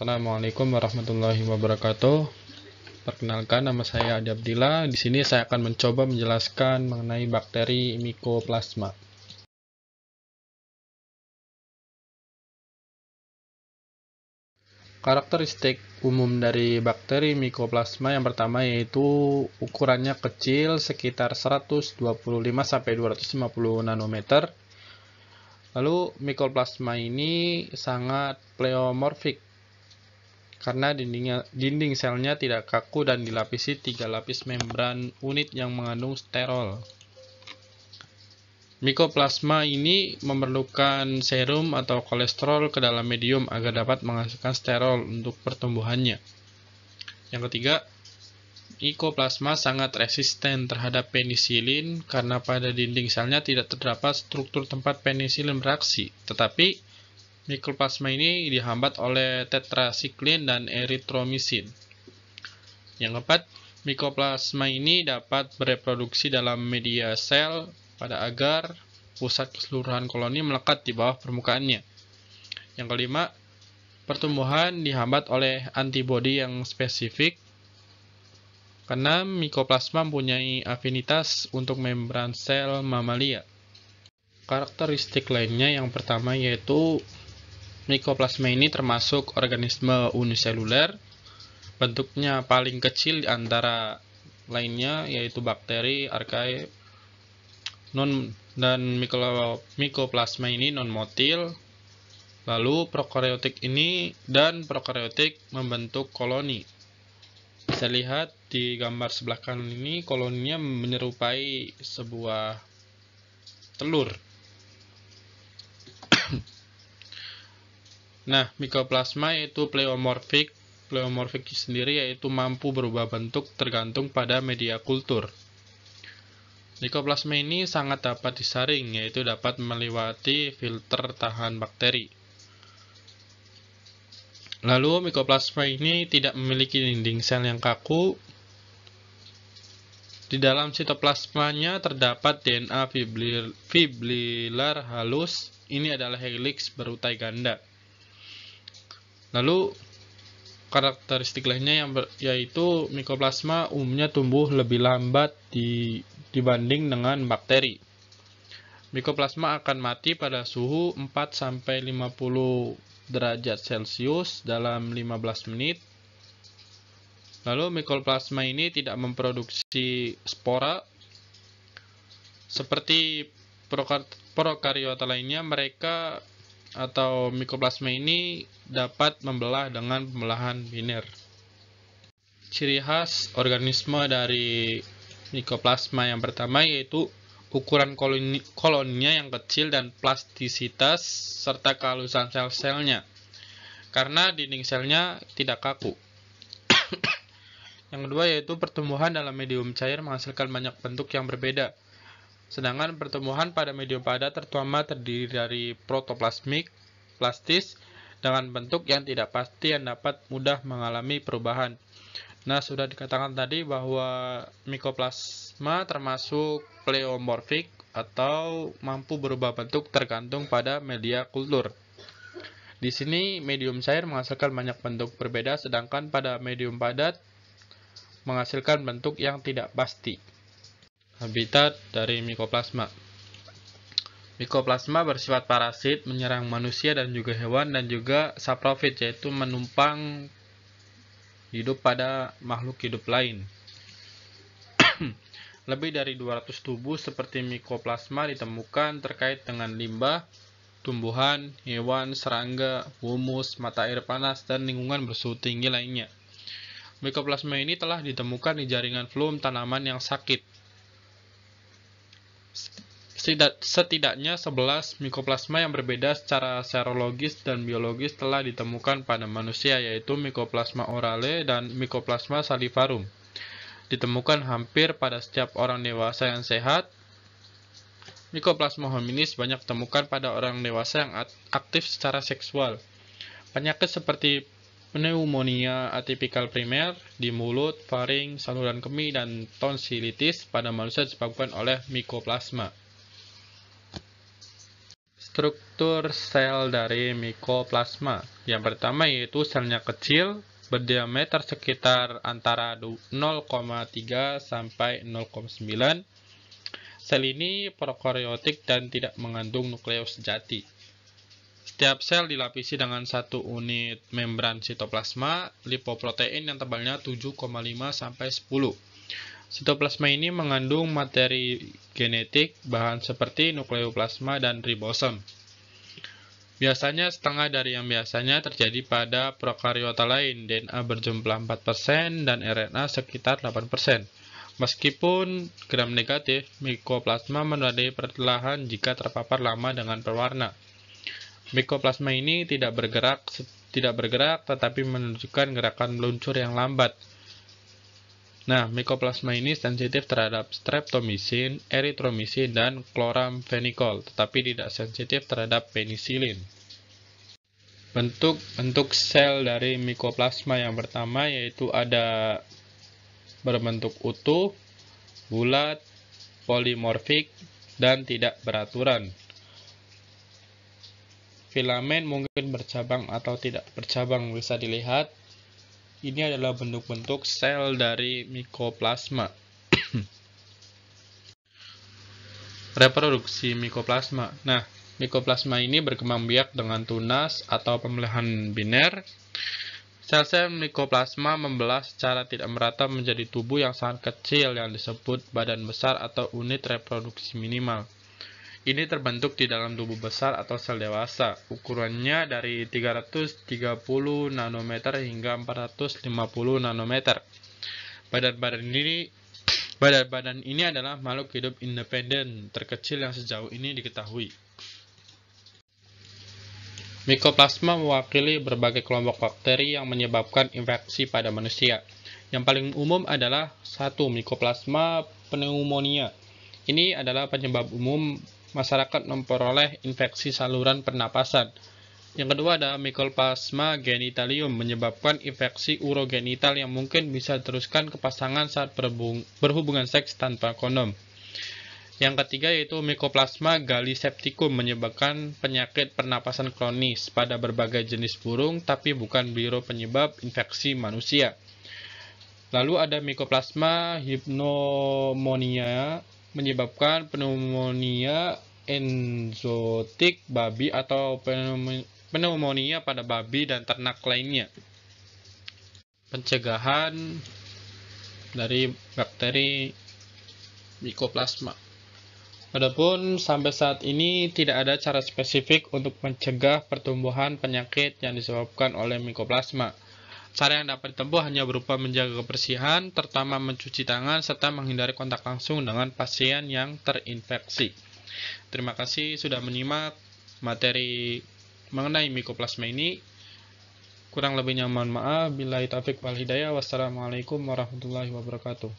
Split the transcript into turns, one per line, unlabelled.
Assalamualaikum warahmatullahi wabarakatuh. Perkenalkan, nama saya Adi Abdillah. Di sini saya akan mencoba menjelaskan mengenai bakteri Mycoplasma. Karakteristik umum dari bakteri Mycoplasma yang pertama yaitu ukurannya kecil, sekitar 125-250 nanometer. Lalu Mycoplasma ini sangat pleomorfik karena dinding selnya tidak kaku dan dilapisi 3 lapis membran unit yang mengandung sterol. Mycoplasma ini memerlukan serum atau kolesterol ke dalam medium agar dapat menghasilkan sterol untuk pertumbuhannya. Yang ketiga, Mycoplasma sangat resisten terhadap penisilin karena pada dinding selnya tidak terdapat struktur tempat penisilin beraksi, tetapi Mycoplasma ini dihambat oleh tetrasiklin dan eritromisin. Yang keempat, Mycoplasma ini dapat bereproduksi dalam media sel pada agar pusat keseluruhan koloni melekat di bawah permukaannya. Yang kelima, pertumbuhan dihambat oleh antibodi yang spesifik karena Mycoplasma mempunyai afinitas untuk membran sel mamalia. Karakteristik lainnya yang pertama yaitu Mycoplasma ini termasuk organisme uniseluler. Bentuknya paling kecil di antara lainnya yaitu bakteri, archaea, dan Mycoplasma ini non-motil. Lalu prokaryotik membentuk koloni. Bisa lihat di gambar sebelah kanan ini, koloninya menyerupai sebuah telur. Nah, Mycoplasma yaitu pleomorfik. Pleomorfik sendiri yaitu mampu berubah bentuk tergantung pada media kultur. Mycoplasma ini sangat dapat disaring, yaitu dapat melewati filter tahan bakteri. Lalu, Mycoplasma ini tidak memiliki dinding sel yang kaku. Di dalam sitoplasmanya terdapat DNA fibrilar halus. Ini adalah helix berutai ganda. Lalu, karakteristik lainnya yaitu Mycoplasma umumnya tumbuh lebih lambat dibanding dengan bakteri. Mycoplasma akan mati pada suhu 4-50 derajat Celcius dalam 15 menit. Lalu Mycoplasma ini tidak memproduksi spora. Seperti prokariota lainnya, Mycoplasma ini dapat membelah dengan pembelahan biner. Ciri khas organisme dari Mycoplasma yang pertama yaitu ukuran koloninya yang kecil dan plastisitas serta kehalusan sel-selnya karena dinding selnya tidak kaku. Yang kedua yaitu pertumbuhan dalam medium cair menghasilkan banyak bentuk yang berbeda. Sedangkan pertumbuhan pada medium padat terutama terdiri dari protoplasmik, plastis, dengan bentuk yang tidak pasti yang dapat mudah mengalami perubahan. Nah, sudah dikatakan tadi bahwa Mycoplasma termasuk pleomorfik atau mampu berubah bentuk tergantung pada media kultur. Di sini medium cair menghasilkan banyak bentuk berbeda, sedangkan pada medium padat menghasilkan bentuk yang tidak pasti. Habitat dari Mycoplasma. Mycoplasma bersifat parasit, menyerang manusia dan juga hewan, dan juga saprofit, yaitu menumpang hidup pada makhluk hidup lain. Lebih dari 200 tubuh seperti Mycoplasma ditemukan terkait dengan limbah, tumbuhan, hewan, serangga, humus, mata air panas, dan lingkungan bersuhu tinggi lainnya. Mycoplasma ini telah ditemukan di jaringan flum tanaman yang sakit. Setidaknya 11 Mycoplasma yang berbeda secara serologis dan biologis telah ditemukan pada manusia, yaitu Mycoplasma orale dan Mycoplasma salivarium. Ditemukan hampir pada setiap orang dewasa yang sehat. Mycoplasma hominis banyak ditemukan pada orang dewasa yang aktif secara seksual. Penyakit seperti pneumonia atipikal primer di mulut, faring, saluran kemih, dan tonsilitis pada manusia disebabkan oleh Mycoplasma. struktur sel dari mikoplasma. Yang pertama yaitu selnya kecil, berdiameter sekitar antara 0,3 sampai 0,9. Sel ini prokaryotik dan tidak mengandung nukleus sejati. Setiap sel dilapisi dengan satu unit membran sitoplasma, lipoprotein yang tebalnya 7,5 sampai 10. Sitoplasma ini mengandung materi genetik, bahan seperti nukleoplasma dan ribosom. Biasanya setengah dari yang biasanya terjadi pada prokariota lain, DNA berjumlah 4% dan RNA sekitar 8%. Meskipun gram negatif, mikoplasma menandai perlahan jika terpapar lama dengan pewarna. Mikoplasma ini tidak bergerak tetapi menunjukkan gerakan meluncur yang lambat. Nah, mikoplasma ini sensitif terhadap streptomycin, eritromycin, dan chloramphenicol, tetapi tidak sensitif terhadap penisilin. Bentuk sel dari mikoplasma yang pertama yaitu ada berbentuk utuh, bulat, polimorfik, dan tidak beraturan. Filamen mungkin bercabang atau tidak bercabang, bisa dilihat. Ini adalah bentuk-bentuk sel dari mikoplasma. Reproduksi mikoplasma. Nah, mikoplasma ini berkembang biak dengan tunas atau pembelahan biner. Sel-sel mikoplasma membelah secara tidak merata menjadi tubuh yang sangat kecil yang disebut badan besar atau unit reproduksi minimal. Ini terbentuk di dalam tubuh besar atau sel dewasa. Ukurannya dari 330 nanometer hingga 450 nanometer. Badan-badan ini adalah makhluk hidup independen terkecil yang sejauh ini diketahui. Mikoplasma mewakili berbagai kelompok bakteri yang menyebabkan infeksi pada manusia. Yang paling umum adalah 1. Mikoplasma pneumonia. Ini adalah penyebab umum masyarakat memperoleh infeksi saluran pernapasan. Yang kedua ada Mycoplasma genitalium, menyebabkan infeksi urogenital yang mungkin bisa diteruskan ke pasangan saat berhubungan seks tanpa kondom. Yang ketiga yaitu Mycoplasma gallisepticum, menyebabkan penyakit pernapasan kronis pada berbagai jenis burung, tapi bukan biro penyebab infeksi manusia. Lalu ada Mycoplasma pneumonia, menyebabkan pneumonia enzotik babi atau pneumonia pada babi dan ternak lainnya. Pencegahan dari bakteri Mycoplasma. Adapun sampai saat ini tidak ada cara spesifik untuk mencegah pertumbuhan penyakit yang disebabkan oleh Mycoplasma. Cara yang dapat ditempuh hanya berupa menjaga kebersihan, terutama mencuci tangan, serta menghindari kontak langsung dengan pasien yang terinfeksi. Terima kasih sudah menyimak materi mengenai Mycoplasma ini. Kurang lebihnya mohon maaf. Billahi taufiq wal hidayah. Wassalamualaikum warahmatullahi wabarakatuh.